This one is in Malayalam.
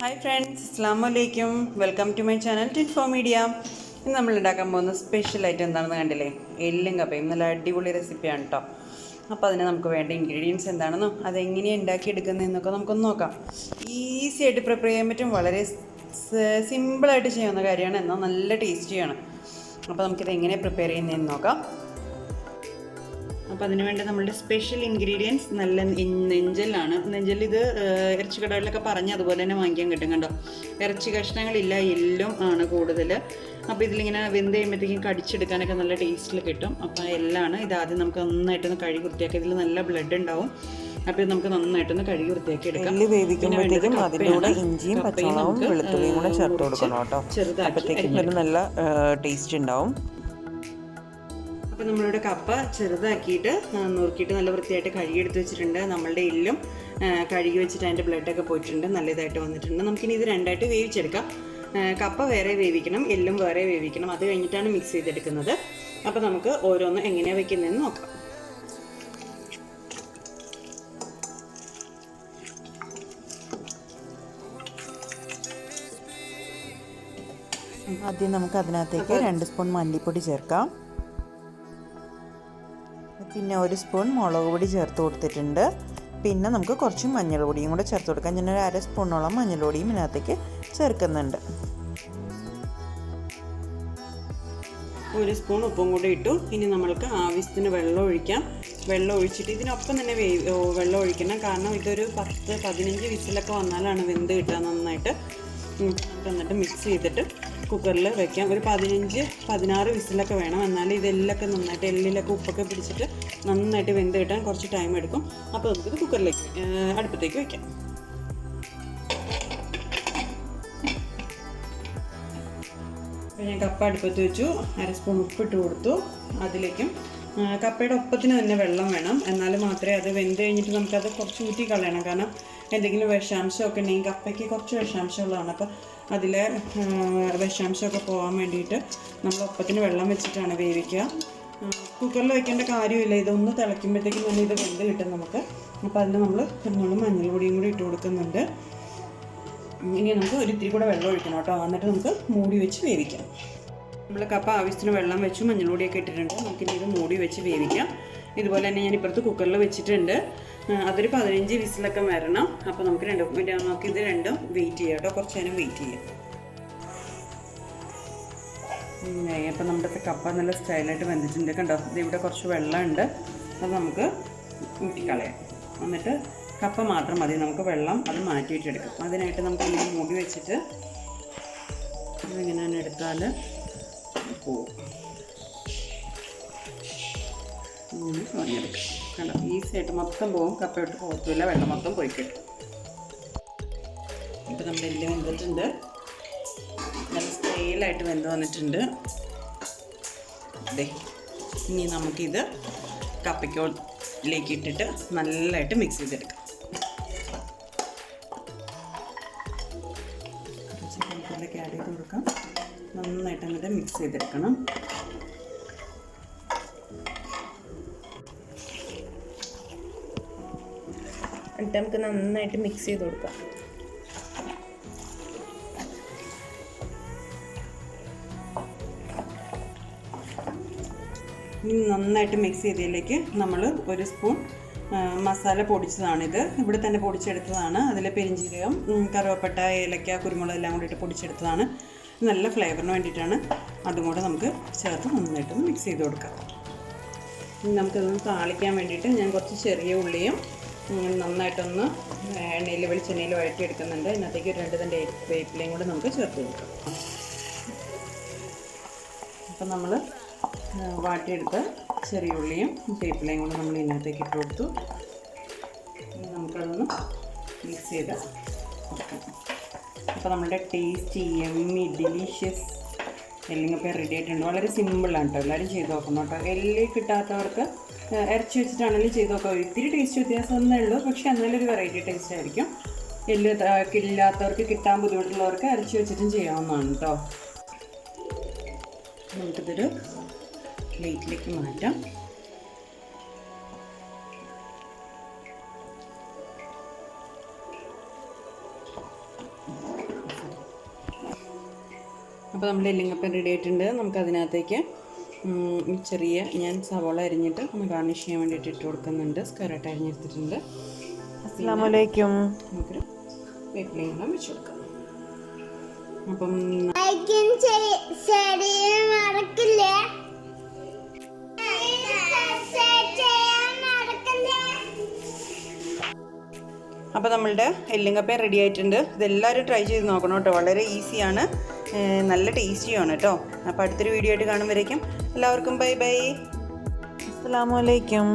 ഹായ് ഫ്രണ്ട്സ്, അസ്സാം വലൈക്കും. Welcome to my channel tin four media. ഇന്ന് നമ്മൾ ഉണ്ടാക്കാൻ പോകുന്ന സ്പെഷ്യൽ ഐറ്റം എന്താണെന്ന് കണ്ടില്ലേ? എല്ലും കപ്പയും. നല്ല അടിപൊളി റെസിപ്പിയാണ് കേട്ടോ. അപ്പോൾ അതിന് നമുക്ക് വേണ്ട ഇൻഗ്രീഡിയൻസ് എന്താണെന്നും അതെങ്ങനെയാണ് ഉണ്ടാക്കിയെടുക്കുന്നതെന്നൊക്കെ നമുക്കൊന്ന് നോക്കാം. ഈസി ആയിട്ട് പ്രിപ്പയർ ചെയ്യാൻ പറ്റും. വളരെ സിമ്പിളായിട്ട് ചെയ്യാവുന്ന കാര്യമാണ്, എന്നാൽ നല്ല ടേസ്റ്റിയാണ്. അപ്പോൾ നമുക്കിത് എങ്ങനെ പ്രിപ്പയർ ചെയ്യുന്നതെന്ന് നോക്കാം. അപ്പോൾ അതിന് വേണ്ടി നമ്മളുടെ സ്പെഷ്യൽ ഇൻഗ്രീഡിയൻസ് നല്ല നെഞ്ചലാണ്. നെഞ്ചൽ ഇത് ഇറച്ചി കടകളിലൊക്കെ പറഞ്ഞ് അതുപോലെ തന്നെ വാങ്ങിക്കാൻ കിട്ടും. കണ്ടോ, ഇറച്ചി കഷ്ണങ്ങളില്ല, എല്ലും ആണ് കൂടുതൽ. അപ്പോൾ ഇതിലിങ്ങനെ വെന്ത് കഴിയുമ്പോഴത്തേക്കും കടിച്ചെടുക്കാനൊക്കെ നല്ല ടേസ്റ്റിൽ കിട്ടും. അപ്പോൾ എല്ലാമാണ്. ഇതാദ്യം നമുക്ക് നന്നായിട്ടൊന്ന് കഴുകി വൃത്തിയാക്കി. ഇതിൽ നല്ല ബ്ലഡ് ഉണ്ടാവും. അപ്പോൾ ഇത് നമുക്ക് നന്നായിട്ടൊന്ന് കഴുകി വൃത്തിയാക്കി എടുക്കാം. വേവിക്കുമ്പോഴത്തേക്കും അതിലൂടെ ഇഞ്ചിയും പച്ചമുളകും വെളുത്തുള്ളിയും കൂടെ ചേർത്ത് കൊടുക്കണം കേട്ടോ. ചെറുതാക്കി നല്ല ടേസ്റ്റ് ഉണ്ടാവും. അപ്പോൾ നമ്മളിവിടെ കപ്പ ചെറുതാക്കിയിട്ട് നുറുക്കിയിട്ട് നല്ല വൃത്തിയായിട്ട് കഴുകിയെടുത്ത് വെച്ചിട്ടുണ്ട്. നമ്മളുടെ എല്ലും കഴുകി വെച്ചിട്ട് അതിൻ്റെ ബ്ലഡൊക്കെ പോയിട്ടുണ്ട്, നല്ല ഇതായിട്ട് വന്നിട്ടുണ്ട്. നമുക്കിനി ഇത് രണ്ടായിട്ട് വേവിച്ചെടുക്കാം. കപ്പ വേറെ വേവിക്കണം, എല്ലും വേറെ വേവിക്കണം. അത് കഴിഞ്ഞിട്ടാണ് മിക്സ് ചെയ്തെടുക്കുന്നത്. അപ്പോൾ നമുക്ക് ഓരോന്ന് എങ്ങനെയാണ് വെക്കുന്നതെന്ന് നോക്കാം. ആദ്യം നമുക്ക് അതിനകത്തേക്ക് 2 സ്പൂൺ മല്ലിപ്പൊടി ചേർക്കാം. പിന്നെ 1 സ്പൂൺ മുളക് പൊടി ചേർത്ത് കൊടുത്തിട്ടുണ്ട്. പിന്നെ നമുക്ക് കുറച്ച് മഞ്ഞൾ പൊടിയും കൂടെ ചേർത്ത് കൊടുക്കാം. ഞാൻ ഒരു 1/2 സ്പൂണോളം മഞ്ഞൾ പൊടിയും ഇതിനകത്തേക്ക് ചേർക്കുന്നുണ്ട്. 1 സ്പൂൺ ഉപ്പും കൂടി ഇട്ടു. ഇനി നമ്മൾക്ക് ആവശ്യത്തിന് വെള്ളം ഒഴിക്കാം. വെള്ളം ഒഴിച്ചിട്ട് ഇതിനൊപ്പം തന്നെ വെള്ളം ഒഴിക്കണം. കാരണം ഇതൊരു 10-15 വിസിലൊക്കെ വന്നാലാണ് വെന്ത് കിട്ടുക നന്നായിട്ട്. നമുക്ക് എന്നിട്ട് മിക്സ് ചെയ്തിട്ട് കുക്കറിൽ വെക്കാം. ഒരു 15-16 വിസിലൊക്കെ വേണം. എന്നാലും ഇതെല്ലൊക്കെ നന്നായിട്ട് എല്ലിലൊക്കെ ഉപ്പൊക്കെ പിടിച്ചിട്ട് നന്നായിട്ട് വെന്ത് കിട്ടാൻ കുറച്ച് ടൈം എടുക്കും. അപ്പോൾ നമുക്കിത് കുക്കറിലേക്ക് അടുപ്പത്തേക്ക് വയ്ക്കാം. അപ്പോൾ ഞാൻ കപ്പ അടുപ്പത്ത് വെച്ചു. 1/2 സ്പൂൺ ഉപ്പിട്ട് കൊടുത്തു. അതിലേക്കും കപ്പയുടെ ഒപ്പത്തിന് തന്നെ വെള്ളം വേണം. എന്നാൽ മാത്രമേ അത് വെന്ത് കഴിഞ്ഞിട്ട് നമുക്കത് കുറച്ച് ഊറ്റി കളയണം. കാരണം എന്തെങ്കിലും വിഷാംശമൊക്കെ ഉണ്ടെങ്കിൽ കപ്പയ്ക്ക് കുറച്ച് വിഷാംശമുള്ളതാണ്. അപ്പോൾ അതിലെ വിഷാംശമൊക്കെ പോകാൻ വേണ്ടിയിട്ട് നമ്മൾ ഒപ്പത്തിന് വെള്ളം വെച്ചിട്ടാണ് വേവിക്കുക. കുക്കറിൽ വെക്കേണ്ട കാര്യമില്ല. ഇതൊന്ന് തിളയ്ക്കുമ്പോഴത്തേക്കും തന്നെ ഇത് വെന്ത് കിട്ടും നമുക്ക്. അപ്പോൾ അതിൽ നമ്മൾ മഞ്ഞൾ പൊടിയും കൂടി ഇട്ട് കൊടുക്കുന്നുണ്ട്. ഇനി നമുക്ക് ഇത്തിരി കൂടെ വെള്ളം ഒഴിക്കണം കേട്ടോ. എന്നിട്ട് നമുക്ക് മൂടി വെച്ച് വേവിക്കാം. നമ്മൾ കപ്പ ആവശ്യത്തിന് വെള്ളം വെച്ചു, മഞ്ഞൾ പൊടിയൊക്കെ ഇട്ടിട്ടുണ്ട്. നമുക്കിനി ഇത് മൂടി വെച്ച് വേവിക്കാം. ഇതുപോലെ തന്നെ ഞാൻ ഇപ്പുറത്ത് കുക്കറിൽ വെച്ചിട്ടുണ്ട്. അതൊരു 15 വിസിലൊക്കെ വരണം. അപ്പോൾ നമുക്കിത് രണ്ടും വെയിറ്റ് ചെയ്യാം കേട്ടോ. കുറച്ച് നേരം വെയിറ്റ് ചെയ്യാം. അപ്പോൾ നമ്മുടെ കപ്പ നല്ല സ്റ്റൈലായിട്ട് വെന്തിട്ടുണ്ട്. കണ്ടോ, ഇതിവിടെ കുറച്ച് വെള്ളമുണ്ട്. അത് നമുക്ക് ഊറ്റിക്കളയാം. എന്നിട്ട് കപ്പ മാത്രം മതി. നമുക്ക് വെള്ളം അത് മാറ്റിയിട്ടെടുക്കാം. അതിനായിട്ട് നമുക്ക് ഇങ്ങനെ മൂടി വെച്ചിട്ട് ഇങ്ങനെ എടുത്താൽ പോവും. ഇങ്ങനെ കളഞ്ഞെടുക്കാം. കണ്ടോ, ഈസിയായിട്ട് മൊത്തം പോവും. കപ്പയോട്ട് പോകത്തില്ല, വെള്ളം മൊത്തം പോയി കിട്ടും. ഇപ്പോൾ നമ്മുടെ എല്ലാം വെന്തിട്ടുണ്ട്. നല്ല സ്റ്റൈലായിട്ട് വെന്ത് വന്നിട്ടുണ്ട്. ഇനി നമുക്കിത് കപ്പയ്ക്കോട്ടിലേക്ക് ഇട്ടിട്ട് നല്ലതായിട്ട് മിക്സ് ചെയ്തെടുക്കാം. ചിക്കനിലേക്ക് ആഡ് ചെയ്ത് കൊടുക്കാം. നന്നായിട്ട് അങ്ങോട്ട് മിക്സ് ചെയ്തെടുക്കണം. എന്നിട്ട് നമുക്ക് നന്നായിട്ട് മിക്സ് ചെയ്ത് കൊടുക്കാം. നന്നായിട്ട് മിക്സ് ചെയ്തതിലേക്ക് നമ്മൾ 1 സ്പൂൺ മസാല പൊടിച്ചതാണിത്. ഇവിടെ തന്നെ പൊടിച്ചെടുത്തതാണ്. അതിൽ പെരിഞ്ചീരകം, കറുവപ്പട്ട, ഏലക്ക, കുരുമുളക് എല്ലാം കൂടിയിട്ട് പൊടിച്ചെടുത്തതാണ്. നല്ല ഫ്ലേവറിന് വേണ്ടിയിട്ടാണ്. അതും കൂടെ നമുക്ക് ചേർത്ത് നന്നായിട്ടൊന്ന് മിക്സ് ചെയ്ത് കൊടുക്കാം. നമുക്കതൊന്ന് താളിക്കാൻ വേണ്ടിയിട്ട് ഞാൻ കുറച്ച് ചെറിയ ഉള്ളിയും നന്നായിട്ടൊന്ന് എണ്ണയിൽ വെളിച്ചെണ്ണയിൽ വഴറ്റിയെടുക്കുന്നുണ്ട്. ഇതിനകത്തേക്ക് 2 തണ്ട് വേപ്പിലയും കൂടെ നമുക്ക് ചേർത്ത് കൊടുക്കാം. അപ്പം നമ്മൾ വാട്ടിയെടുത്ത ചെറിയ ഉള്ളിയും വേപ്പിലയും കൂടെ നമ്മൾ ഇതിനകത്തേക്ക് ഇട്ട് കൊടുത്തു. നമുക്കതൊന്ന് മിക്സ് ചെയ്ത് കൊടുക്കാം. അപ്പോൾ നമ്മുടെ ടേസ്റ്റി യമ്മി ഡെലീഷ്യസ് എല്ലിങ്ങപ്പം റെഡി ആയിട്ടുണ്ട്. വളരെ സിമ്പിളാണ് കേട്ടോ. എല്ലാവരും ചെയ്ത് നോക്കണം കേട്ടോ. എല്ല് കിട്ടാത്തവർക്ക് ഇറച്ചി വെച്ചിട്ടാണെങ്കിലും ചെയ്ത് നോക്കാം. ഇത്തിരി ടേസ്റ്റ് വ്യത്യാസം ഒന്നേ ഉള്ളൂ, പക്ഷേ എന്നാലും ഒരു വെറൈറ്റി ടേസ്റ്റ് ആയിരിക്കും. എല്ല് ഇല്ലാത്തവർക്ക്, കിട്ടാൻ ബുദ്ധിമുട്ടുള്ളവർക്ക് ഇറച്ചി വെച്ചിട്ടും ചെയ്യാവുന്നതാണ് കേട്ടോ. നമുക്കിതൊരു പ്ലേറ്റിലേക്ക് മാറ്റാം. അപ്പോൾ നമ്മുടെ എല്ലിങ്ങപ്പം റെഡി ആയിട്ടുണ്ട്. നമുക്കതിനകത്തേക്ക് ഞാൻ സവോള അരിഞ്ഞിട്ട് ഒന്ന് ഗാർണിഷ് ചെയ്യാൻ വേണ്ടിയിട്ട് ഇട്ട് കൊടുക്കുന്നുണ്ട്. സ്ക്വയറായിട്ട് അരിഞ്ഞെടുത്തിട്ടുണ്ട്. അസ്സലാമു അലൈക്കും. നമുക്കൊരു വേപ്പിലയും വെച്ച് കൊടുക്കാം. അപ്പം അപ്പോൾ നമ്മളുടെ എല്ലിങ്ങപ്പം റെഡി ആയിട്ടുണ്ട്. ഇതെല്ലാവരും ട്രൈ ചെയ്ത് നോക്കണം കേട്ടോ. വളരെ ഈസിയാണ്, നല്ല ടേസ്റ്റിയാണ് കേട്ടോ. അപ്പോൾ അടുത്തൊരു വീഡിയോ ആയിട്ട് കാണുമ്പോഴേക്കും എല്ലാവർക്കും ബൈ ബൈ. അസ്സലാമു അലൈക്കും.